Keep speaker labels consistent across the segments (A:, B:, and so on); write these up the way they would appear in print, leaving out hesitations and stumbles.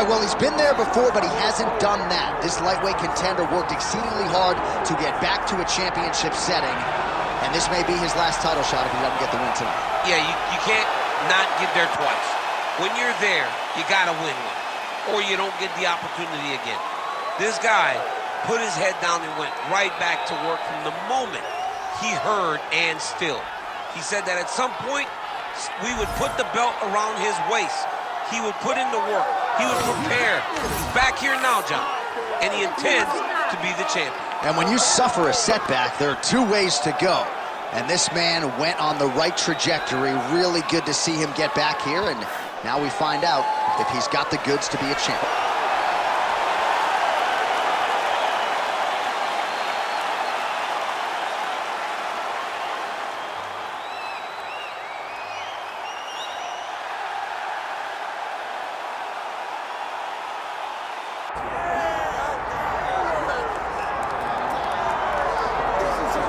A: right, well, he's been there before, but he hasn't done that. This lightweight contender worked exceedingly hard to get back to a championship setting, and this may be his last title shot if he doesn't get the win tonight.
B: Yeah, you can't not get there twice. When you're there, you gotta win one, or you don't get the opportunity again. This guy put his head down and went right back to work from the moment he heard and still. He said that at some point, we would put the belt around his waist. He would put in the work. He would prepare. He's back here now, John, and he intends to be the champion.
A: And when you suffer a setback, there are two ways to go. And this man went on the right trajectory. Really good to see him get back here, and now we find out if he's got the goods to be a champion.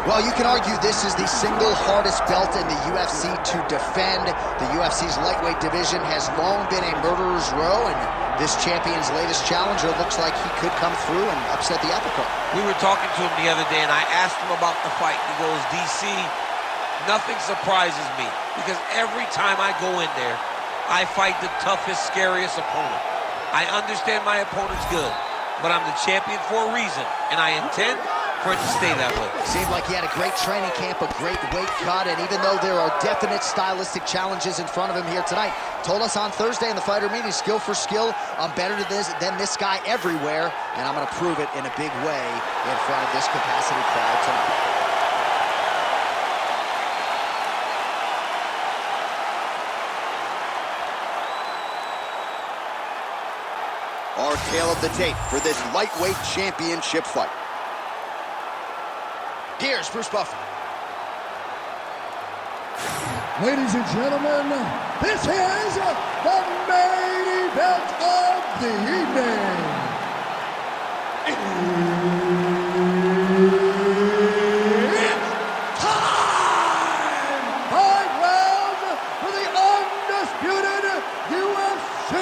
A: Well, you can argue this is the single hardest belt in the UFC to defend. The UFC's lightweight division has long been a murderer's row, and this champion's latest challenger looks like he could come through and upset the apple cart.
B: We were talking to him the other day, and I asked him about the fight. He goes, DC, nothing surprises me, because every time I go in there, I fight the toughest, scariest opponent. I understand my opponent's good, but I'm the champion for a reason, and I intend for it to stay that way.
A: Seemed like he had a great training camp, a great weight cut, and even though there are definite stylistic challenges in front of him here tonight, told us on Thursday in the fighter meeting, skill for skill, I'm better than this guy everywhere, and I'm going to prove it in a big way in front of this capacity crowd tonight. Our tale of the tape for this lightweight championship fight. Here's Bruce Buffer.
C: Ladies and gentlemen, this is the main event of the evening. It's time! 5 rounds for the undisputed UFC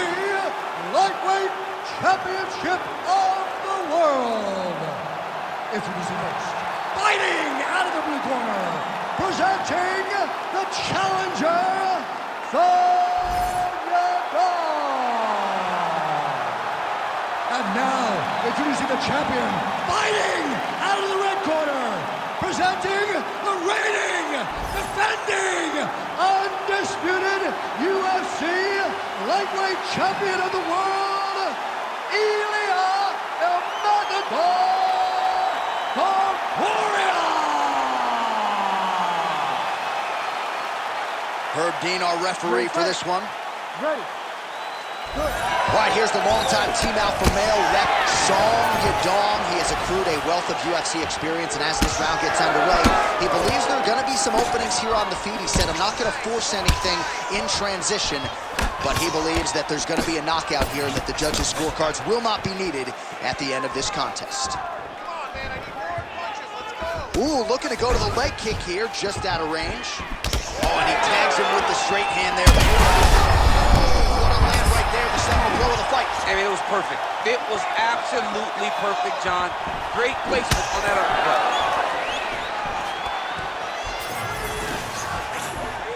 C: Lightweight Championship of the world. Introducing first, fighting out of the blue corner, presenting the challenger, Yadong. And now, introducing the champion, fighting out of the red corner, presenting the reigning, defending, undisputed UFC lightweight champion of the world, Ilia Topuria.
A: Herb Dean, our referee for this one.
C: Ready. Good.
A: All right, here's the longtime Team Alpha male rep, Yadong. He has accrued a wealth of UFC experience, and as this round gets underway, he believes there are going to be some openings here on the feet. He said, I'm not going to force anything in transition, but he believes that there's going to be a knockout here and that the judges' scorecards will not be needed at the end of this contest. Ooh, looking to go to the leg kick here, just out of range. Oh, and he tags him with the straight hand there. Oh, what a land right there, the seminal blow of the fight.
B: I mean, it was perfect. It was absolutely perfect, John. Great placement on that uppercut.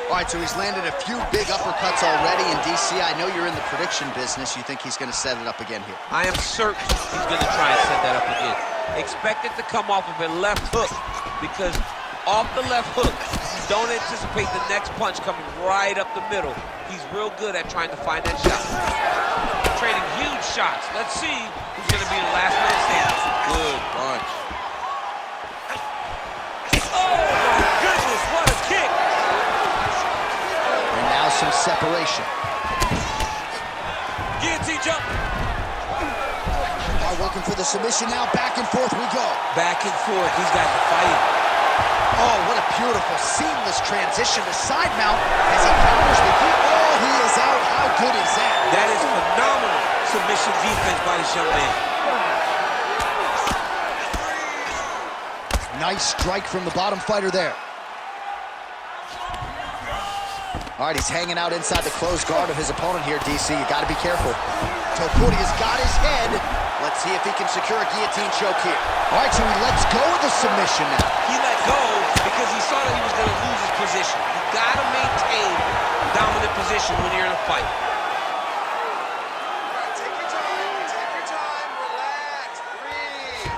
A: All right, so he's landed a few big uppercuts already. In DC, I know you're in the prediction business. You think he's going to set it up again here?
B: I am certain he's going to try and set that up again. Expect it to come off of a left hook, because off the left hook, you don't anticipate the next punch coming right up the middle. He's real good at trying to find that shot. Trading huge shots. Let's see who's going to be the last man standing. Good punch. Oh, my goodness, what a kick.
A: And now some separation.
B: Guillotine jump.
A: Working for the submission now. Back and forth we go.
B: Back and forth. These guys are fighting.
A: Oh, what a beautiful, seamless transition to side mount as he counters the kick. Oh, he is out. How good is that?
B: That is phenomenal submission defense by this young man.
A: Nice strike from the bottom fighter there. All right, he's hanging out inside the closed guard of his opponent here, DC. You got to be careful. Topuria's got his head. Let's see if he can secure a guillotine choke here. All right, so he lets go of the submission now.
B: He let go because he saw that he was going to lose his position. You got to maintain dominant position when you're in a fight.
D: Take your time, relax, breathe.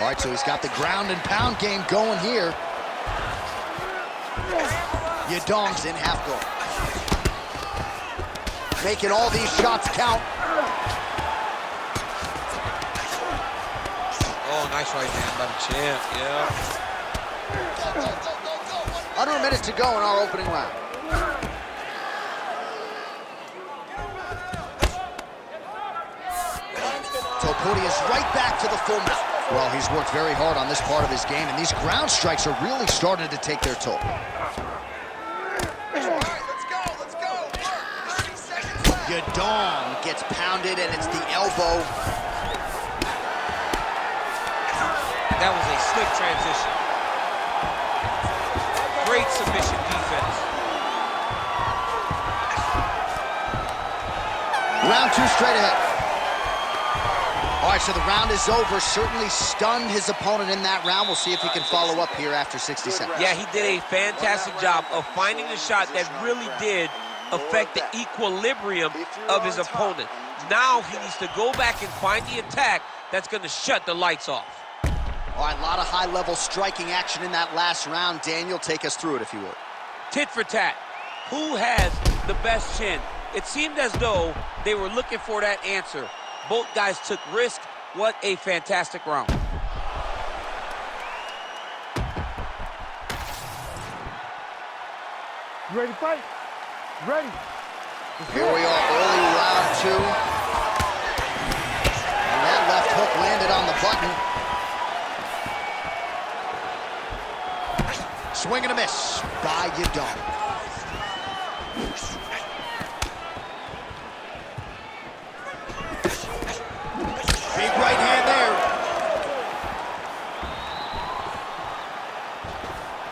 A: All right, so he's got the ground and pound game going here. Yadong's in half guard. Making all these shots count.
B: Oh, nice right hand by the champ, yeah.
A: Under a minute to go in our opening round. Topuria's right back to the full mount. Well, he's worked very hard on this part of his game, and these ground strikes are really starting to take their toll. Yadong gets pounded, and it's the elbow.
B: That was a slick transition. Great submission defense.
A: Round two straight ahead. All right, so the round is over. Certainly stunned his opponent in that round. We'll see if he can follow up here after 60 seconds.
B: Yeah, he did a fantastic job of finding the shot that really did affect the equilibrium of his opponent. Now he needs to go back and find the attack that's going to shut the lights off.
A: All right, a lot of high-level striking action in that last round. Daniel, take us through it if you would.
B: Tit for tat. Who has the best chin? It seemed as though they were looking for that answer. Both guys took risk. What a fantastic round.
C: You ready to fight? Ready.
A: Here we are, early round two. And that left hook landed on the button. Swing and a miss by Yadong. Big right hand there.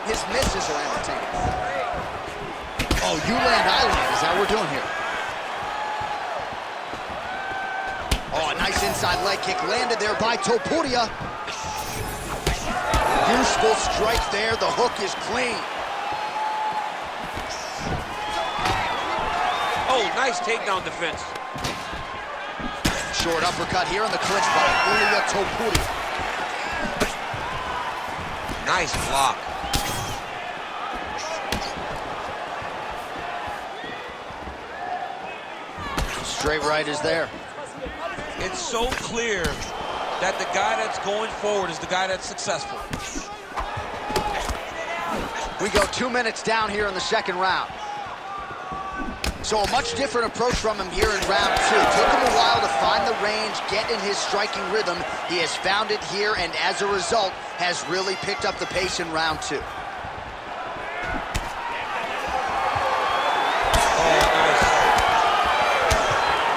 A: His misses are entertaining. Oh, you land, I land. Is that what we're doing here? Oh, a nice inside leg kick landed there by Topuria. Useful strike there. The hook is clean.
B: Oh, nice takedown defense.
A: Short uppercut here in the clinch by Ilia Topuria.
B: Nice block.
A: Straight right is there.
B: It's so clear that the guy that's going forward is the guy that's successful.
A: We go 2 minutes down here in the second round. So a much different approach from him here in round two. Took him a while to find the range, get in his striking rhythm. He has found it here, and as a result, has really picked up the pace in round two.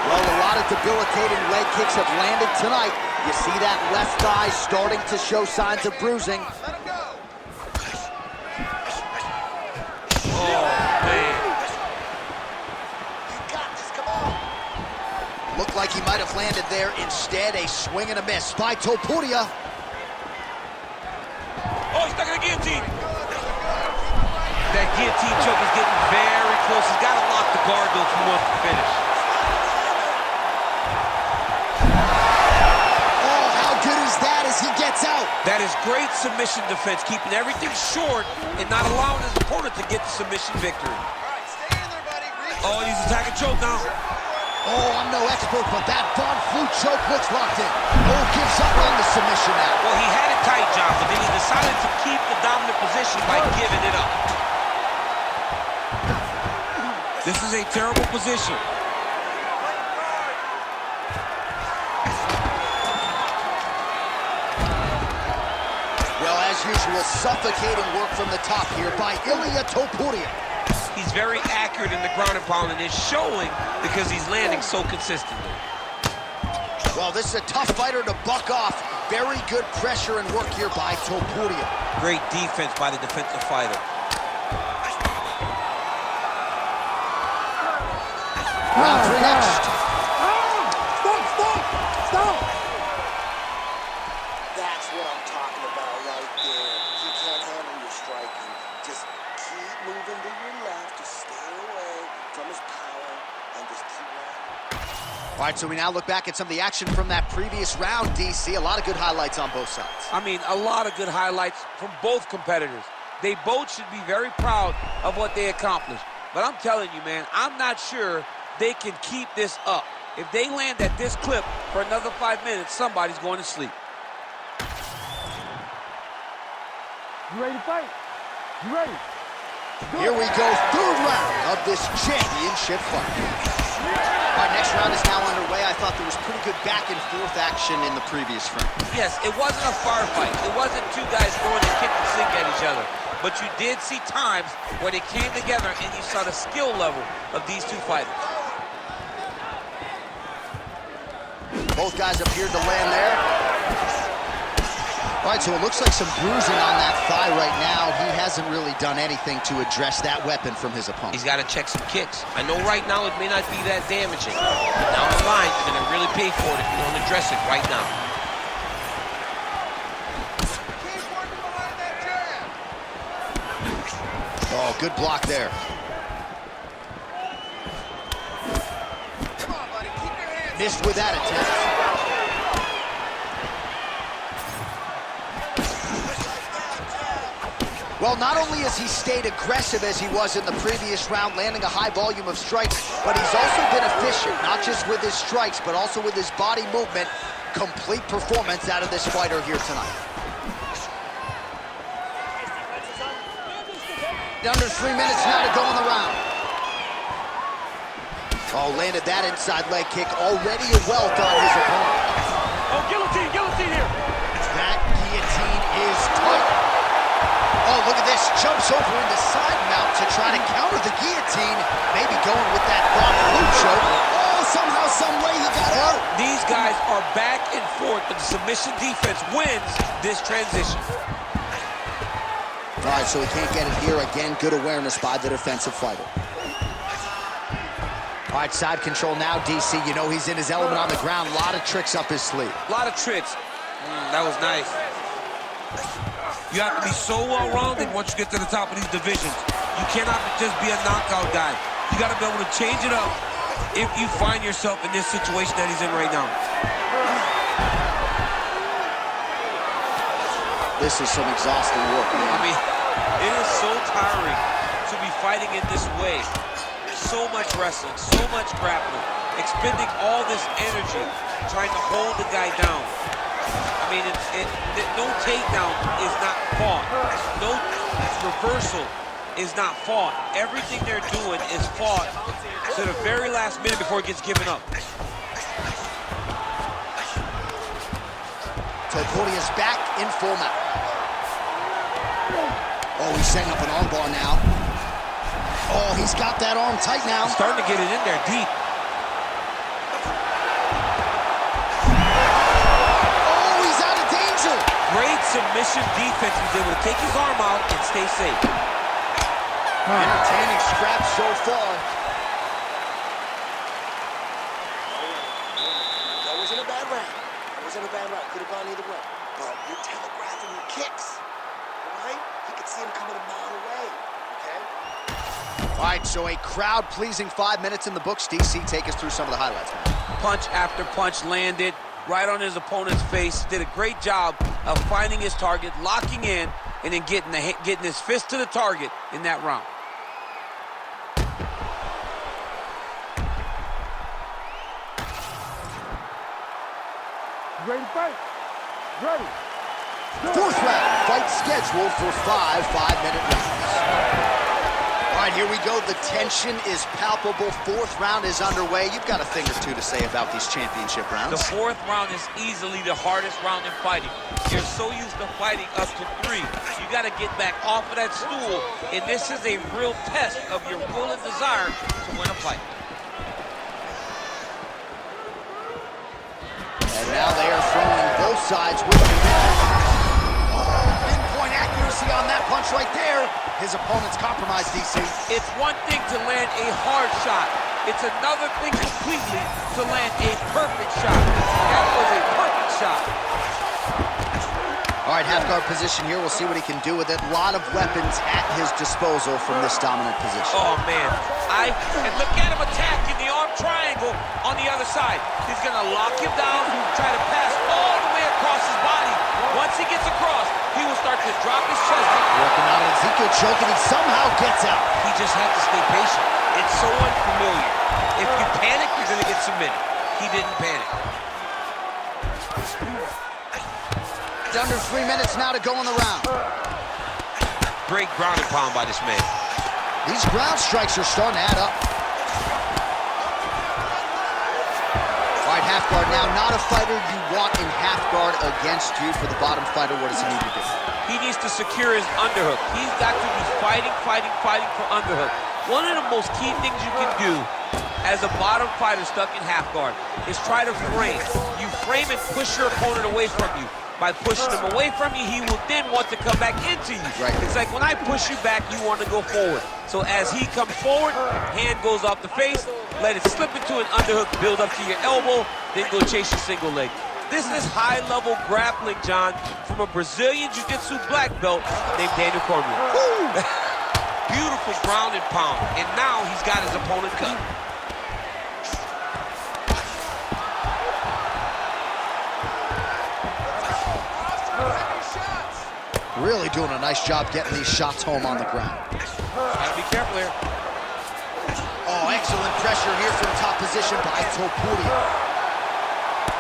A: Well, a lot of debilitating leg kicks have landed tonight. You see that left thigh starting to show signs of bruising. Looked like he might have landed there. Instead, a swing and a miss by Topuria.
B: Oh, he's stuck in the guillotine. That guillotine choke is getting very close. He's got to lock the guard, though, if he wants to finish.
A: Oh, how good is that as he gets out?
B: That is great submission defense, keeping everything short and not allowing his opponent to get the submission victory. Oh, he's attacking choke now.
A: Oh, I'm no expert, but that Von Flue choke looks locked in. Oh, gives up on the submission now.
B: Well, he had it tight, John, but then he decided to keep the dominant position by giving it up. This is a terrible position.
A: Well, as usual, suffocating work from the top here by Ilia Topuria.
B: He's very accurate in the ground and pound, and it's showing because he's landing so consistently.
A: Well, this is a tough fighter to buck off. Very good pressure and work here by Topuria.
B: Great defense by the defensive fighter.
A: Round 3 next.
C: Stop!
D: That's what I'm talking about right there. He can't handle your striking. Just keep moving to your left. Just stay away from his power and just keep running.
A: All right, so we now look back at some of the action from that previous round, DC. A lot of good highlights on both sides.
B: I mean, a lot of good highlights from both competitors. They both should be very proud of what they accomplished. But I'm telling you, man, I'm not sure they can keep this up. If they land at this clip for another 5 minutes, somebody's going to sleep.
C: You ready to fight? You ready?
A: Here we go, third round of this championship fight. All right, next round is now underway. I thought there was pretty good back and forth action in the previous frame.
B: Yes, it wasn't a firefight. It wasn't two guys throwing a kick and sink at each other. But you did see times where they came together and you saw the skill level of these two fighters.
A: Both guys appeared to land there. All right, so it looks like some bruising on that thigh right now. He hasn't really done anything to address that weapon from his opponent.
B: He's got to check some kicks. I know right now it may not be that damaging. But down the line, you're going to really pay for it if you don't address it right now.
D: Keep working behind that jab.
A: Oh, good block there.
D: Come on, buddy. Keep your hands
A: Missed with that attempt. Well, not only has he stayed aggressive as he was in the previous round, landing a high volume of strikes, but he's also been efficient, not just with his strikes, but also with his body movement. Complete performance out of this fighter here tonight. Under 3 minutes now to go in the round. Oh, landed that inside leg kick already a wealth on his opponent.
C: Oh, guillotine here.
A: That guillotine is tight. Oh, look at this. Jumps over into side mount to try to counter the guillotine. Maybe going with that front flute choke. Oh, somehow, some way he got out.
B: These guys are back and forth, but the submission defense wins this transition.
A: All right, so he can't get it here. Again, good awareness by the defensive fighter. All right, side control now, DC. You know he's in his element on the ground. A lot of tricks up his sleeve.
B: A lot of tricks. That was nice. You have to be so well-rounded once you get to the top of these divisions. You cannot just be a knockout guy. You got to be able to change it up if you find yourself in this situation that he's in right now.
A: This is some exhausting work, man.
B: I mean, it is so tiring to be fighting in this way. So much wrestling, so much grappling, expending all this energy trying to hold the guy down. I mean, no takedown is not fought. No reversal is not fought. Everything they're doing is fought to the very last minute before it gets given up.
A: Topuria's back in full mount. Oh, he's setting up an armbar now. Oh, he's got that arm tight now.
B: He's starting to get it in there deep. Great submission defense. He's able to take his arm out and stay safe.
A: Entertaining scrap so far.
D: That wasn't a bad round. That wasn't a bad round. Could have gone either way. But you're telegraphing your kicks. All right? You can see him coming a mile away. Okay?
A: All right, so a crowd-pleasing 5 minutes in the books. DC, take us through some of the highlights, man.
B: Punch after punch landed right on his opponent's face. Did a great job of finding his target, locking in, and then getting his fist to the target in that round.
C: Ready to fight? Ready.
A: Fourth round, fight scheduled for 5 5-minute rounds. All right, here we go. The tension is palpable. Fourth round is underway. You've got a thing or two to say about these championship rounds.
B: The fourth round is easily the hardest round in fighting. You're so used to fighting up to 3. You got to get back off of that stool, and this is a real test of your will and desire to win a fight.
A: And now they are throwing both sides with conviction. Pinpoint accuracy on that punch right there. His opponent's compromised, DC.
B: It's one thing to land a hard shot, It's another thing completely to land a perfect shot. That was a perfect shot.
A: All right, half guard position here. We'll see what he can do with it. A lot of weapons at his disposal from this dominant position.
B: Oh, man. And look at him attacking the arm triangle on the other side. He's going to lock him down, try to pass all the way across his body. Once he gets across, he will start to drop his chest.
A: Working out an Ezekiel choke, and he somehow gets out.
B: He just had to stay patient. It's so unfamiliar. If you panic, you're going to get submitted. He didn't panic.
A: It's under 3 minutes now to go in the round.
B: Great ground and pound by this man.
A: These ground strikes are starting to add up. All right, half guard now. Not a fighter you want in half guard against you. For the bottom fighter, what does he need to do?
B: He needs to secure his underhook. He's got to be fighting for underhook. One of the most key things you can do as a bottom fighter stuck in half guard is try to frame. You frame and push your opponent away from you. By pushing him away from you, he will then want to come back into you.
A: Right.
B: It's like when I push you back, you want to go forward. So as he comes forward, hand goes off the face, let it slip into an underhook, build up to your elbow, then go chase your single leg. This is high-level grappling, John, from a Brazilian Jiu-Jitsu black belt named Daniel Cormier. Beautiful ground and pound, and now he's got his opponent cut.
A: Really doing a nice job getting these shots home on the ground.
B: Gotta be careful here.
A: Oh, excellent pressure here from top position by Topuria.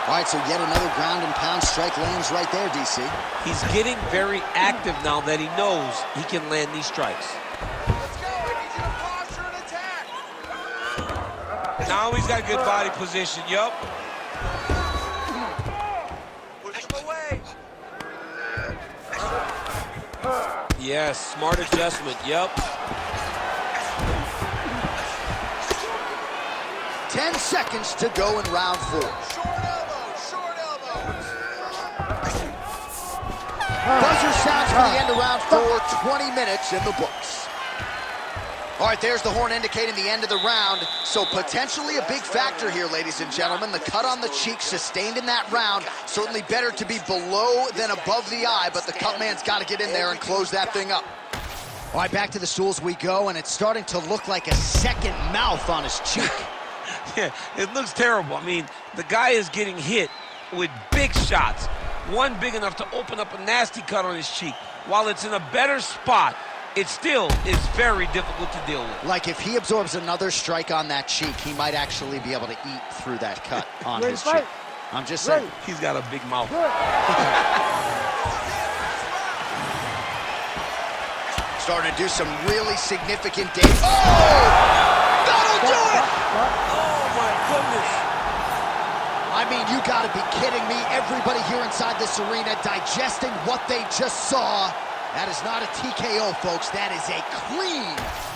A: All right, so yet another ground and pound strike lands right there, DC.
B: He's getting very active now that he knows he can land these strikes.
D: Let's go. I need you to posture and attack.
B: Now he's got good body position. Yup.
D: Push him away.
B: Yes, smart adjustment. Yup.
A: 10 seconds to go in round 4.
D: Short elbows.
A: Buzzer sounds for the end of round 4, 20 minutes in the books. All right, there's the horn indicating the end of the round. So potentially a big factor here, ladies and gentlemen. The cut on the cheek sustained in that round. Certainly better to be below than above the eye, but the cut man's got to get in there and close that thing up. All right, back to the stools we go, and it's starting to look like a second mouth on his cheek.
B: Yeah, it looks terrible. I mean, the guy is getting hit with big shots. One big enough to open up a nasty cut on his cheek. While it's in a better spot, it still is very difficult to deal with.
A: Like if he absorbs another strike on that cheek, he might actually be able to eat through that cut on his cheek. I'm just saying.
B: He's got a big mouth.
A: Starting to do some really significant damage. Oh! That'll do it!
B: Oh, my goodness.
A: I mean, you gotta be kidding me. Everybody here inside this arena digesting what they just saw. That is not a TKO, folks. That is a clean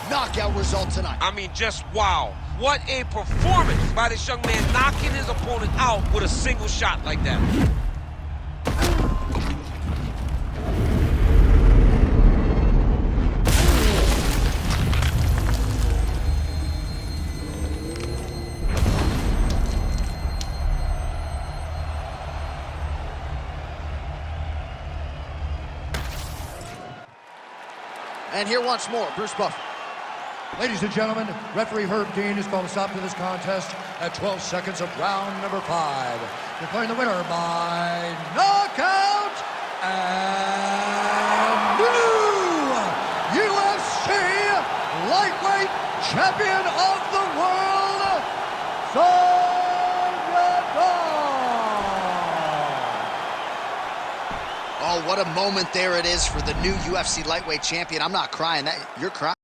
A: knockout result tonight.
B: I mean, just wow. What a performance by this young man, knocking his opponent out with a single shot like that.
A: And here once more, Bruce Buffer.
C: Ladies and gentlemen, referee Herb Dean has called a stop to this contest at 12 seconds of round number 5. Declaring the winner by knockout and new UFC lightweight champion of the world,
A: Oh, what a moment there it is for the new UFC lightweight champion. I'm not crying. You're crying.